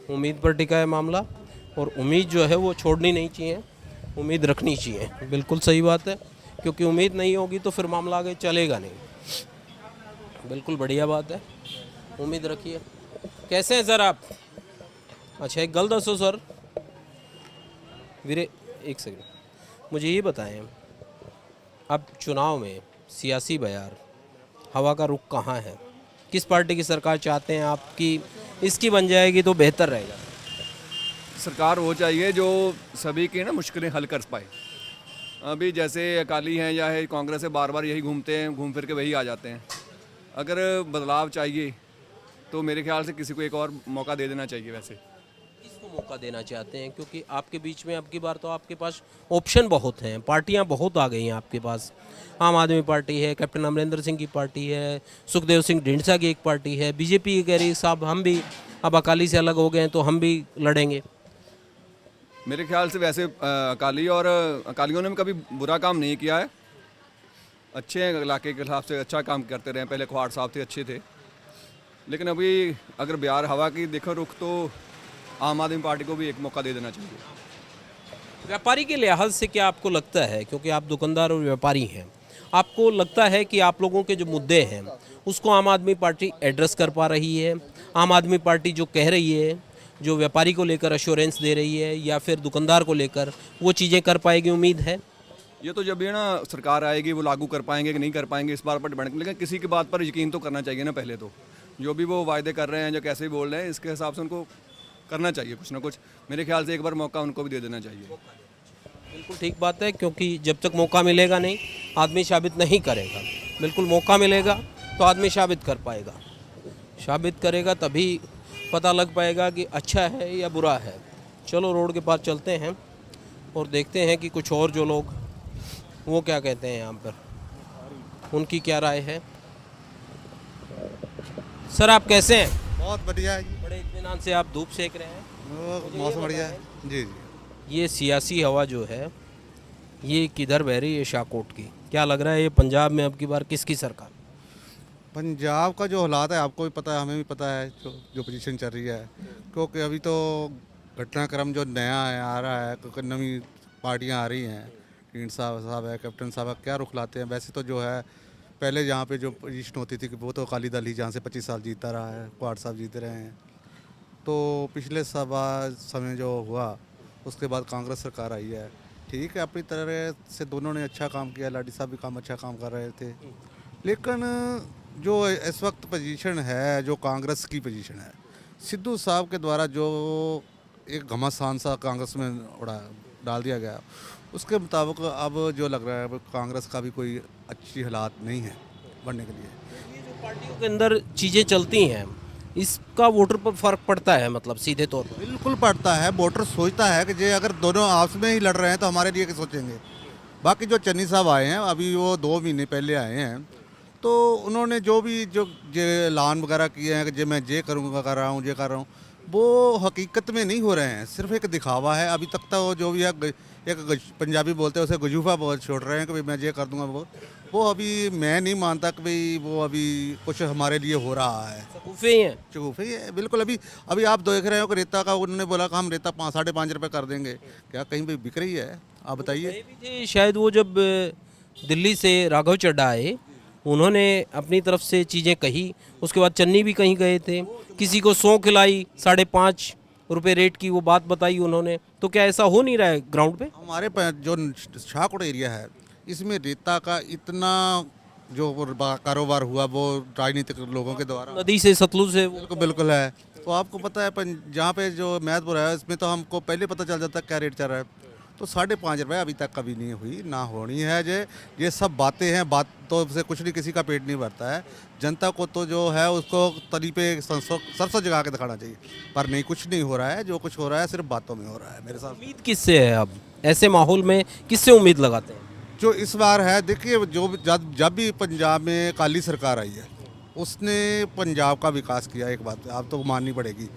उम्मीद पर टिका है मामला, और उम्मीद जो है वो छोड़नी नहीं चाहिए, उम्मीद रखनी चाहिए। बिल्कुल सही बात है, क्योंकि उम्मीद नहीं होगी तो फिर मामला आगे चलेगा नहीं। बिल्कुल बढ़िया बात है, उम्मीद रखिए। कैसे हैं सर आप? अच्छा, एक गल दसो सर वीरे, एक सेकंड, मुझे ये बताएं, अब चुनाव में सियासी बयार हवा का रुख कहाँ है, किस पार्टी की सरकार चाहते हैं आप कि इसकी बन जाएगी तो बेहतर रहेगा? सरकार वो चाहिए जो सभी की ना मुश्किलें हल कर पाए। अभी जैसे अकाली हैं या है कांग्रेस है, बार बार यही घूमते हैं, घूम फिर के वही आ जाते हैं। अगर बदलाव चाहिए तो मेरे ख्याल से किसी को एक और मौका दे देना चाहिए। वैसे किसको मौका देना चाहते हैं, क्योंकि आपके बीच में अब की बार तो आपके पास ऑप्शन बहुत हैं, पार्टियां बहुत आ गई हैं आपके पास। आम आदमी पार्टी है, कैप्टन अमरिंदर सिंह की पार्टी है, सुखदेव सिंह ढींडसा की एक पार्टी है, बीजेपी कह रही साहब हम भी अब अकाली से अलग हो गए हैं तो हम भी लड़ेंगे। मेरे ख्याल से वैसे अकालियों ने भी कभी बुरा काम नहीं किया है, अच्छे हैं, इलाके के हिसाब से अच्छा काम करते रहे। पहले ख्वाड़ साहब थे, अच्छे थे, लेकिन अभी अगर बिहार हवा की देखो रुख तो आम आदमी पार्टी को भी एक मौका दे देना चाहिए। व्यापारी के लिहाज से क्या आपको लगता है, क्योंकि आप दुकानदार और व्यापारी हैं, आपको लगता है कि आप लोगों के जो मुद्दे हैं उसको आम आदमी पार्टी एड्रेस कर पा रही है? आम आदमी पार्टी जो कह रही है जो व्यापारी को लेकर अश्योरेंस दे रही है या फिर दुकानदार को लेकर, वो चीज़ें कर पाएगी, उम्मीद है? ये तो जब भी ना सरकार आएगी वो लागू कर पाएंगे कि नहीं कर पाएंगे इस बार पर डिपेंड, लेकिन किसी की बात पर यकीन तो करना चाहिए ना। पहले तो जो भी वो वायदे कर रहे हैं, जो कैसे भी बोल रहे हैं, इसके हिसाब से उनको करना चाहिए कुछ ना कुछ। मेरे ख्याल से एक बार मौका उनको भी दे देना चाहिए। बिल्कुल ठीक बात है, क्योंकि जब तक मौका मिलेगा नहीं आदमी साबित नहीं करेगा। बिल्कुल मौका मिलेगा तो आदमी साबित कर पाएगा, साबित करेगा तभी पता लग पाएगा कि अच्छा है या बुरा है। चलो रोड के पास चलते हैं और देखते हैं कि कुछ और जो लोग वो क्या कहते हैं यहाँ पर, उनकी क्या राय है। सर आप कैसे हैं? बहुत बढ़िया है जी। बड़े इत्मीनान से आप धूप सेक रहे हैं। मौसम बढ़िया है जी जी। ये सियासी हवा जो है ये किधर बह रही है? शाहकोट की। क्या लग रहा है ये पंजाब में अब की बार किसकी सरकार? पंजाब का जो हालात है आपको भी पता है, हमें भी पता है जो पोजीशन चल रही है, क्योंकि अभी तो घटनाक्रम जो नया है आ रहा है, क्योंकि नवी पार्टियां आ रही हैं, ढींड साहब है, कैप्टन साहब क्या रुख लाते हैं। वैसे तो जो है पहले जहाँ पे जो पोजीशन होती थी कि वो तो अकाली दल ही जहाँ से 25 साल जीता रहा है, क्वाड साहब जीते रहे हैं। तो पिछले समय जो हुआ उसके बाद कांग्रेस सरकार आई है, ठीक है, अपनी तरह से दोनों ने अच्छा काम किया, लाडी साहब भी अच्छा काम कर रहे थे। लेकिन जो इस वक्त पोजीशन है, जो कांग्रेस की पोजीशन है, सिद्धू साहब के द्वारा जो एक घमासान सा कांग्रेस में उड़ा डाल दिया गया, उसके मुताबिक अब जो लग रहा है अब कांग्रेस का भी कोई अच्छी हालात नहीं है बढ़ने के लिए। ये जो पार्टियों के अंदर चीज़ें चलती हैं इसका वोटर पर फर्क पड़ता है, मतलब सीधे तौर पर? बिल्कुल पड़ता है। वोटर सोचता है कि जे अगर दोनों आपस में ही लड़ रहे हैं तो हमारे लिए क्या सोचेंगे। बाकी जो चन्नी साहब आए हैं, अभी वो 2 महीने पहले आए हैं, तो उन्होंने जो भी जो ऐलान वगैरह किए हैं कि जे मैं ये करूँगा, कर रहा हूँ, ये कर रहा हूँ, वो हकीकत में नहीं हो रहे हैं, सिर्फ एक दिखावा है। अभी तक तो जो भी है एक पंजाबी बोलते हैं उसे गजूफा बोल छोड़ रहे हैं कि भाई मैं ये कर दूंगा। वो अभी मैं नहीं मानता कि भाई वो अभी कुछ हमारे लिए हो रहा है। शकूफे ही हैं। शकूफे ही है बिल्कुल। अभी आप देख रहे हो कि रेता का उन्होंने बोला कि हम रेता 5-5.5 रुपये कर देंगे, क्या कहीं भी बिक रही है? आप बताइए। शायद वो जब दिल्ली से राघव चड्ढा आए उन्होंने अपनी तरफ से चीज़ें कही, उसके बाद चन्नी भी कहीं गए थे, किसी को 100 खिलाई, 5.5 रुपये रेट की वो बात बताई उन्होंने। तो क्या ऐसा हो नहीं रहा है ग्राउंड पे? हमारे जो शाहकोट एरिया है इसमें रेता का इतना जो कारोबार हुआ वो राजनीतिक लोगों के द्वारा, नदी से सतलुज से बिल्कुल है। तो आपको पता है जहाँ पे जो मैदपुर है इसमें तो हमको पहले पता चल जाता है क्या रेट चल रहा है। तो 5.5 रुपये अभी तक कभी नहीं हुई, ना होनी है। ये सब बातें हैं, बातों से कुछ नहीं, किसी का पेट नहीं भरता है। जनता को तो जो है उसको तली पे सरसों जगा के दिखाना चाहिए, पर नहीं, कुछ नहीं हो रहा है। जो कुछ हो रहा है सिर्फ बातों में हो रहा है। मेरे साथ उम्मीद किससे है? अब ऐसे माहौल में किससे उम्मीद लगाते हैं? जो इस बार है, देखिए, जो जब भी पंजाब में अकाली सरकार आई है उसने पंजाब का विकास किया। एक बात आप तो माननी पड़ेगी,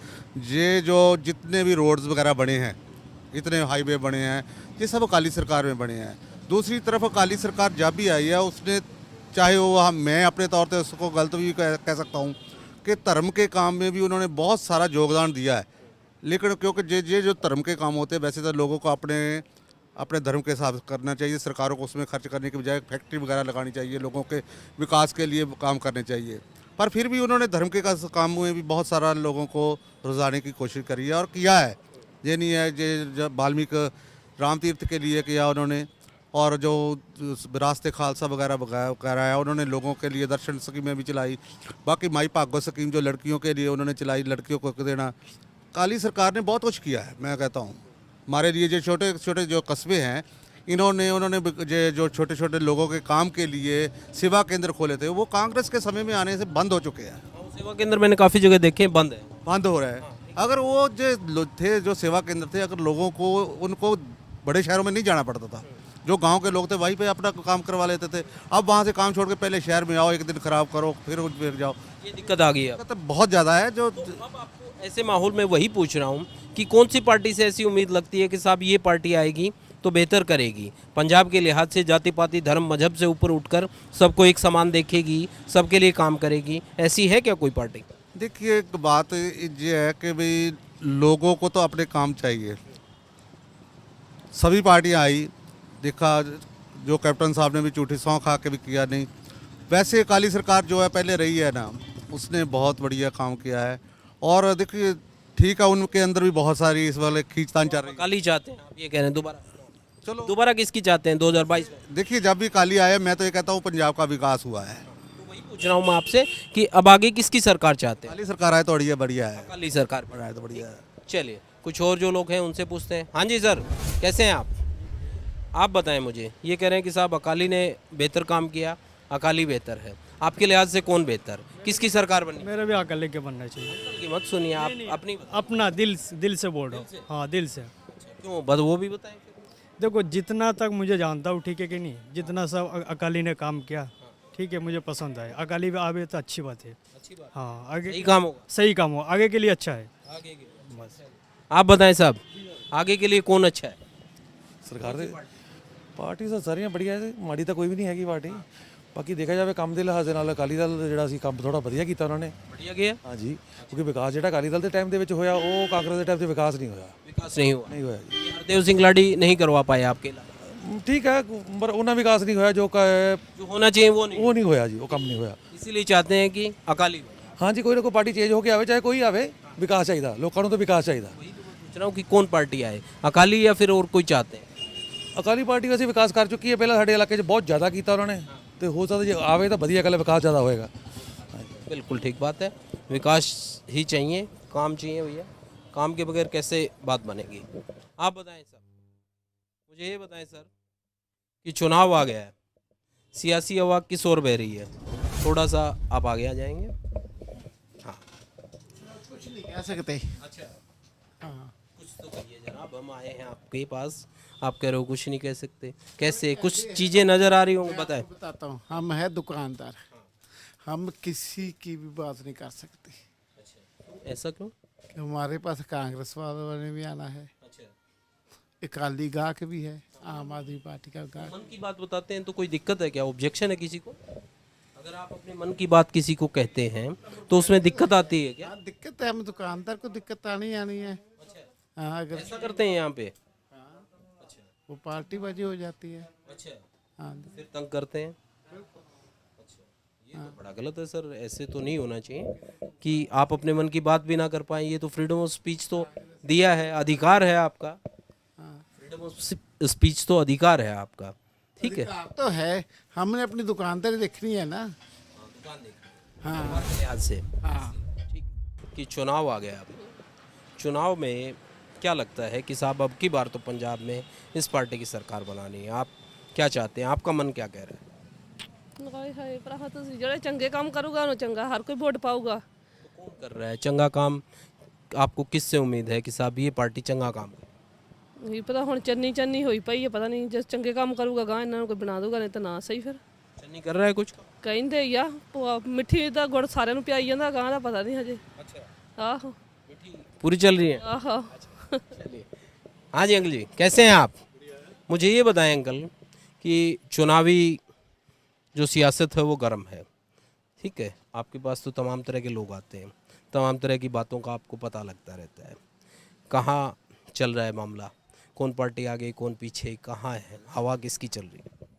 ये जो जितने भी रोड्स वगैरह बने हैं, इतने हाईवे बने हैं, ये सब अकाली सरकार में बने हैं। दूसरी तरफ अकाली सरकार जब भी आई है उसने, चाहे वो मैं अपने तौर पे उसको गलत भी कह सकता हूँ कि धर्म के काम में भी उन्होंने बहुत सारा योगदान दिया है। लेकिन क्योंकि ये जो धर्म के काम होते हैं, वैसे तो लोगों को अपने धर्म के हिसाब से करना चाहिए। सरकारों को उसमें खर्च करने के बजाय फैक्ट्री वगैरह लगानी चाहिए, लोगों के विकास के लिए काम करने चाहिए। पर फिर भी उन्होंने धर्म के काम में भी बहुत सारा लोगों को रुझाने की कोशिश करी है और किया है। ये नहीं है ये वाल्मीकि राम तीर्थ के लिए किया उन्होंने, और जो रास्ते खालसा वगैरह कराया उन्होंने, लोगों के लिए दर्शन स्कीमें भी चलाई। बाकी माई भागो स्कीम जो लड़कियों के लिए उन्होंने चलाई, लड़कियों को देना, काली सरकार ने बहुत कुछ किया है। मैं कहता हूँ हमारे लिए जो छोटे छोटे जो कस्बे हैं, उन्होंने जो छोटे छोटे लोगों के काम के लिए सेवा केंद्र खोले थे, वो कांग्रेस के समय में आने से बंद हो चुके हैं। सेवा केंद्र मैंने काफ़ी जगह देखे, बंद हो रहा है। अगर वो जो सेवा केंद्र थे, अगर लोगों को उनको बड़े शहरों में नहीं जाना पड़ता था, जो गांव के लोग थे वहीं पे अपना काम करवा लेते थे। अब वहाँ से काम छोड़ के पहले शहर में आओ, एक दिन खराब करो, फिर जाओ, ये दिक्कत आ गई है। तो बहुत ज़्यादा है। जो ऐसे माहौल में वही पूछ रहा हूँ कि कौन सी पार्टी से ऐसी उम्मीद लगती है कि साहब ये पार्टी आएगी तो बेहतर करेगी, पंजाब के लिहाज से जाति पाति धर्म मजहब से ऊपर उठकर सबको एक समान देखेगी, सबके लिए काम करेगी, ऐसी है क्या कोई पार्टी? देखिए, एक बात ये है कि भाई लोगों को तो अपने काम चाहिए। सभी पार्टियां आई, देखा जो कैप्टन साहब ने भी झूठी सौं खा के भी किया नहीं। वैसे अकाली सरकार जो है पहले रही है ना, उसने बहुत बढ़िया काम किया है। और देखिए ठीक है, उनके अंदर भी बहुत सारी इस वाले खींचतान चल रही है। अकाली चाहते हैं आप ये कह रहे हैं दोबारा? चलो दोबारा किसकी चाहते हैं 2022 में? देखिए, जब भी काली आए, मैं तो ये कहता हूँ पंजाब का विकास हुआ है। पूछ रहा हूँ मैं आपसे कि अब आगे किसकी सरकार चाहते हैं? काली सरकार आए तो बढ़िया है। अकाली सरकार आए तो बढ़िया है। चलिए कुछ और जो लोग हैं उनसे पूछते हैं। हाँ जी सर, कैसे हैं आप बताएं मुझे। ये कह रहे हैं कि साहब अकाली ने बेहतर काम किया, अकाली बेहतर है। आपके लिहाज से कौन बेहतर, किसकी सरकार बनी? मेरा भी अकाली के बनना चाहिए। की मत सुनिए आप, अपनी अपना दिल से बोल रहा हूँ। हाँ, दिल से। क्यों, बस वो भी बताएं। देखो, जितना तक मुझे जानता हूँ, ठीक है कि नहीं, जितना सब अकाली ने काम किया, ठीक है, मुझे पसंद आया। अकाली भी आवे तो अच्छी बात है। हाँ, आगे सही काम होगा। सही काम हो, आगे के लिए अच्छा है। आगे के बस आप बताएं साहब, आगे के लिए कौन अच्छा है? ਸਰਕਾਰ ਦੇ ਪਾਰਟੀ ਤਾਂ ਸਾਰੀਆਂ बढ़िया ਹੈ, ਮਾੜੀ ਤਾਂ ਕੋਈ ਵੀ ਨਹੀਂ ਹੈਗੀ ਪਾਰਟੀ। ਬਾਕੀ ਦੇਖਿਆ ਜਾਵੇ ਕੰਮ ਦੇ ਲਿਹਾਜ਼ ਦੇ ਨਾਲ ਅਕਾਲੀ ਦਲ ਜਿਹੜਾ ਸੀ ਕੰਮ ਥੋੜਾ ਵਧੀਆ ਕੀਤਾ ਉਹਨਾਂ ਨੇ। बढ़िया गया ਹਾਂਜੀ, ਕਿਉਂਕਿ ਵਿਕਾਸ ਜਿਹੜਾ ਅਕਾਲੀ ਦਲ ਦੇ ਟਾਈਮ ਦੇ ਵਿੱਚ ਹੋਇਆ ਉਹ ਕਾਂਗਰਸ ਦੇ ਟਾਈਮ ਤੇ ਵਿਕਾਸ ਨਹੀਂ ਹੋਇਆ। विकास नहीं हुआ। ਨਹੀਂ ਹੋਇਆ ਜੀ। हरदेव सिंह लाडी नहीं करवा पाए आपके इलाके? ਠੀਕ ਹੈ, ਪਰ ਉਹਨਾਂ ਵਿਕਾਸ ਨਹੀਂ ਹੋਇਆ ਜੋ जो होना चाहिए वो नहीं, ਉਹ ਨਹੀਂ ਹੋਇਆ ਜੀ, ਉਹ ਕੰਮ ਨਹੀਂ ਹੋਇਆ। इसीलिए चाहते हैं कि अकाली बने। ਹਾਂਜੀ, ਕੋਈ ਨਾ ਕੋਈ ਪਾਰਟੀ ਚੇਂਜ ਹੋ ਕੇ ਆਵੇ, ਚਾਹੇ ਕੋਈ ਆਵੇ, ਵਿਕਾਸ ਚਾਹੀਦਾ ਲੋਕਾਂ ਨੂੰ, ਤਾਂ ਵਿਕਾਸ ਚਾਹੀਦਾ। पूछ रहा हूँ कि कौन पार्टी आए, अकाली या फिर और कोई चाहते हैं? ਅਕਾਲੀ ਪਾਰਟੀ ਵੈਸੇ ਵਿਕਾਸ ਕਰ ਚੁੱਕੀ ਹੈ, ਪਹਿਲਾਂ ਸਾਡੇ ਇਲਾਕੇ 'ਚ ਬਹੁਤ ਜ਼ਿਆਦਾ ਕੀਤਾ ਉਹਨਾਂ ਨੇ, ਤੇ ਹੋ ਸਕਦਾ ਜੇ ਆਵੇ ਤਾਂ ਵਧੀਆ ਗੱਲ, ਵਿਕਾਸ ਜ਼ਿਆਦਾ ਹੋਏਗਾ। बिल्कुल ठीक बात है, विकास ही चाहिए, काम चाहिए भैया। काम के बगैर कैसे बात बनेगी? आप बताएं सर, मुझे ये बताएं सर कि चुनाव आ गया है, सियासी हवा किस ओर बह रही है? थोड़ा सा आप आगे आ जाएंगे। हाँ, कुछ नहीं कह सकते। अच्छा, हाँ, कुछ तो कहिए जनाब, हम आए हैं आपके पास, आप कह रहे हो कुछ नहीं कह सकते। कैसे, कुछ चीज़ें नज़र आ रही होंगी, बताएं। बताता हूँ, हम है दुकानदार, हम किसी की भी बात नहीं कर सकते। ऐसा क्यों? कि हमारे पास कांग्रेस वालों ने भी आना है, अच्छा, अकाली गाहक भी है, आम आदमी पार्टी का गाहक। मन की बात बताते हैं तो कोई दिक्कत है क्या, ऑब्जेक्शन है किसी को? अगर आप अपने मन की बात किसी को कहते हैं तो उसमें दिक्कत आती है क्या? हाँ, दिक्कत है, हम दुकानदार को दिक्कत आनी है। हाँ, अगर ऐसा करते हैं यहाँ पे? वो पार्टीबाजी हो जाती है। अच्छा, हाँ, फिर तंग करते हैं। अच्छा, ये तो बड़ा गलत है सर, ऐसे तो नहीं होना चाहिए कि आप अपने मन की बात भी ना कर पाएं। ये तो फ्रीडम ऑफ स्पीच तो दिया है, अधिकार है आपका। फ्रीडम ऑफ स्पीच तो अधिकार है आपका, ठीक है। अधिकार तो है, हमने अपनी दुकानदारी देखनी है ना। हाँ, हमारे लिहाज से हाँ, ठीक कि चुनाव आ गया। अब चुनाव में क्या लगता है कि साहब अब की बार तो पंजाब में इस पार्टी की सरकार बनानी है, आप क्या चाहते हैं, आपका मन क्या कह रहा है? ਹਾਏ ਹਾਏ ਭਰਾ, ਤੁਸੀਂ ਜਿਹੜੇ ਚੰਗੇ ਕੰਮ ਕਰੂਗਾ ਉਹਨੂੰ ਚੰਗਾ ਹਰ ਕੋਈ ਵੋਟ ਪਾਊਗਾ। कौन कर रहा है चंगा काम? आपको किससे उम्मीद है कि साहब ये पार्टी चंगा काम करे? ਨਹੀਂ ਪਤਾ, ਹੁਣ ਚੰਨੀ ਚੰਨੀ ਹੋਈ ਪਈ ਹੈ, ਪਤਾ ਨਹੀਂ ਜੇ ਚੰਗੇ ਕੰਮ ਕਰੂਗਾ ਗਾਂ ਇਹਨਾਂ ਨੂੰ ਕੋਈ ਬਣਾ ਦੂਗਾ, ਨਹੀਂ ਤਾਂ ਨਾ ਸਹੀ। ਫਿਰ चन्नी कर रहा है कुछ? ਕਹਿੰਦੇ ਹੀ ਆ, ਮਿੱਠੀ ਦਾ ਗੁੜ ਸਾਰਿਆਂ ਨੂੰ ਪਿਆਈ ਜਾਂਦਾ, ਗਾਂ ਦਾ ਪਤਾ ਨਹੀਂ ਹਜੇ। अच्छा, ਆਹੋ पूरी चल रही है। ਆਹੋ। चलिए, हाँ जी अंकल जी, कैसे हैं आप? मुझे ये बताएं अंकल कि चुनावी जो सियासत है वो गर्म है, ठीक है, आपके पास तो तमाम तरह के लोग आते हैं, तमाम तरह की बातों का आपको पता लगता रहता है। कहाँ चल रहा है मामला, कौन पार्टी आगे कौन पीछे, कहाँ है हवा, किसकी चल रही है?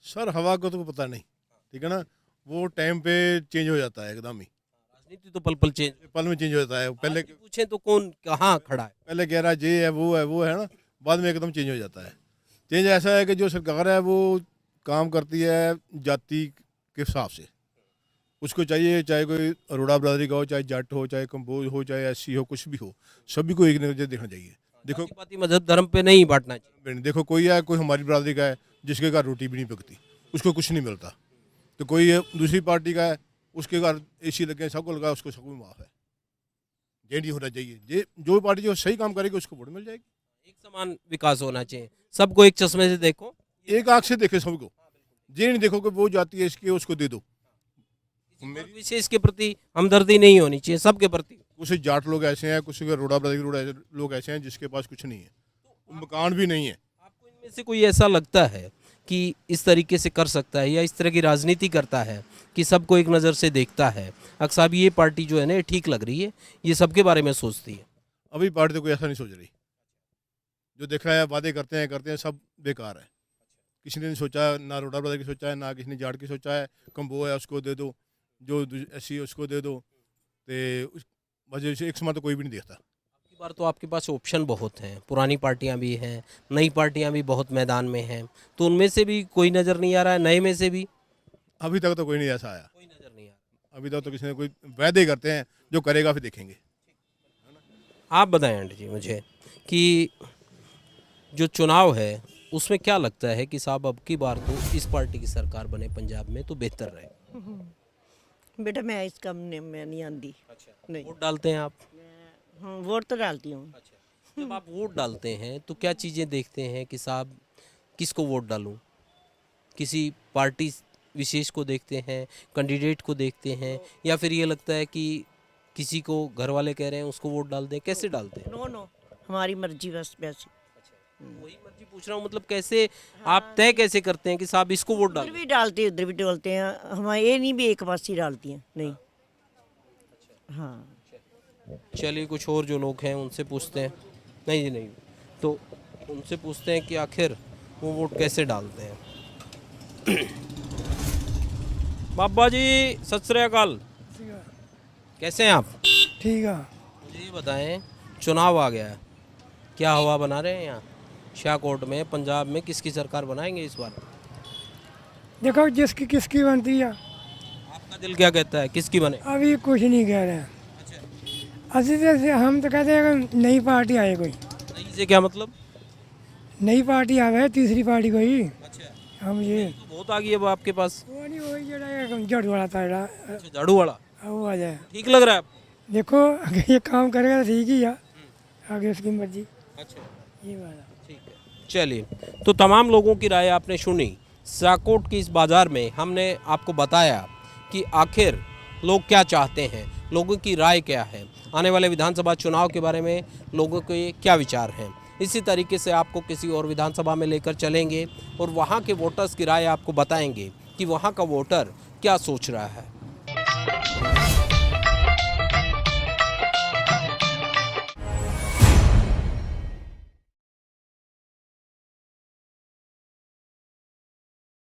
सर, हवा को तो पता नहीं, ठीक है ना, वो टाइम पे चेंज हो जाता है एकदम ही। राजनीति तो पल पल में चेंज हो जाता है। पहले पूछे तो कौन कहाँ खड़ा है, पहले कह रहा है ये है वो है ना, बाद में एकदम चेंज हो जाता है। चेंज ऐसा है कि जो सरकार है वो काम करती है जाति के हिसाब से, उसको चाहिए चाहे कोई अरोड़ा बरादरी का हो, चाहे जट हो, चाहे कंबोज हो, चाहे एससी हो, कुछ भी हो, सभी को एक नजर देखना चाहिए। देखो, मजहब धर्म पे नहीं बांटना चाहिए। देखो, कोई है, कोई हमारी बरादरी का है जिसके घर रोटी भी नहीं पकती, उसको कुछ नहीं मिलता, तो कोई है दूसरी पार्टी का है, उसके घर एसी लगे, सबको लगा, उसको सब कुछ माफ है। ये नहीं होना चाहिए, ये जो पार्टी जो सही काम करेगी उसको वोट मिल जाएगी। एक समान विकास होना चाहिए, सबको एक चश्मे से देखो, एक आंख से देखे सबको, ये नहीं देखो कि वो जाती है इसकी उसको दे दो। विशेष के प्रति हमदर्दी नहीं होनी चाहिए, सबके प्रति। कुछ जाट लोग ऐसे हैं, कुछ रोड़ा बरादरी लोग ऐसे हैं जिसके पास कुछ नहीं है, मकान भी नहीं है। आपको इनमें से कोई ऐसा लगता है कि इस तरीके से कर सकता है या इस तरह की राजनीति करता है कि सबको एक नज़र से देखता है, अक्सर साहब ये पार्टी जो है ना ये ठीक लग रही है, ये सबके बारे में सोचती है? अभी पार्टी तो कोई ऐसा नहीं सोच रही, जो देखा है वादे करते हैं सब बेकार है। किसी ने नहीं सोचा, ना रोड़ा बरादरी की सोचा है, ना किसी ने जाट की सोचा है, कंबो है उसको दे दो, जो एससी उसको दे दो, तो बस एक समान तो कोई भी नहीं देखता। इस बार तो आपके पास ऑप्शन बहुत हैं, पुरानी पार्टियां भी हैं, नई पार्टियां भी बहुत मैदान में हैं, तो उनमें से भी कोई नज़र नहीं आ रहा है, नए में से भी? अभी तक तो कोई नहीं ऐसा आया, कोई नज़र नहीं आ रहा। अभी तक तो किसी ने कोई वायदे ही करते हैं, जो करेगा फिर देखेंगे। आप बताएं आंटी जी मुझे कि जो चुनाव है उसमें क्या लगता है कि साहब अब की बार तो इस पार्टी की सरकार बने पंजाब में तो बेहतर रहे? बेटा मैं इस काम में नहीं आंदी। नहीं वोट डालते हैं आप? हाँ, वोट तो डालती हूँ। जब आप वोट डालते हैं तो क्या चीज़ें देखते हैं कि साहब किसको वोट डालूं? किसी पार्टी विशेष को देखते हैं, कैंडिडेट को देखते हैं, या फिर ये लगता है कि किसी को घर वाले कह रहे हैं उसको वोट डाल दें? कैसे डालते हैं? नो हमारी मर्जी बस वैसे। वही मर्जी पूछ रहा हूँ, मतलब कैसे आप तय कैसे करते हैं कि साहब इसको वोट उधर डाल? भी डालते हैं, उधर भी डालते हैं, हमारे ये नहीं भी एक पास ही डालती हैं। नहीं हाँ चलिए कुछ और जो लोग हैं उनसे पूछते हैं। नहीं जी नहीं, तो उनसे पूछते हैं कि आखिर वो वोट कैसे डालते हैं। बाबा जी सत श्री अकाल, कैसे हैं आप? ठीक है। मुझे ये बताएं, चुनाव आ गया है, क्या हवा बना रहे हैं यहाँ शाहकोट में, पंजाब में किसकी सरकार बनाएंगे इस बार? देखो जिसकी किसकी बनती है। आपका दिल क्या कहता है, किसकी बने? अभी कुछ नहीं कह रहे हैं। असली से हम तो कहते हैं कि नई पार्टी आए कोई। नई से क्या मतलब? नई पार्टी आवे, तीसरी पार्टी कोई। हम ये तो बहुत आ गई अब आपके पास। वो नहीं वही जड़ा झाड़ू वाला था अच्छा, झाड़ू वाला वो आ जाए। ठीक लग रहा है आपको? देखो अगर ये काम करेगा तो ठीक ही है, आगे उसकी मर्जी। अच्छा ये वाला ठीक है। चलिए, तो तमाम लोगों की राय आपने सुनी। शाहकोट की इस बाज़ार में हमने आपको बताया कि आखिर लोग क्या चाहते हैं, लोगों की राय क्या है, आने वाले विधानसभा चुनाव के बारे में लोगों के क्या विचार हैं। इसी तरीके से आपको किसी और विधानसभा में लेकर चलेंगे और वहाँ के वोटर्स की राय आपको बताएंगे कि वहाँ का वोटर क्या सोच रहा है।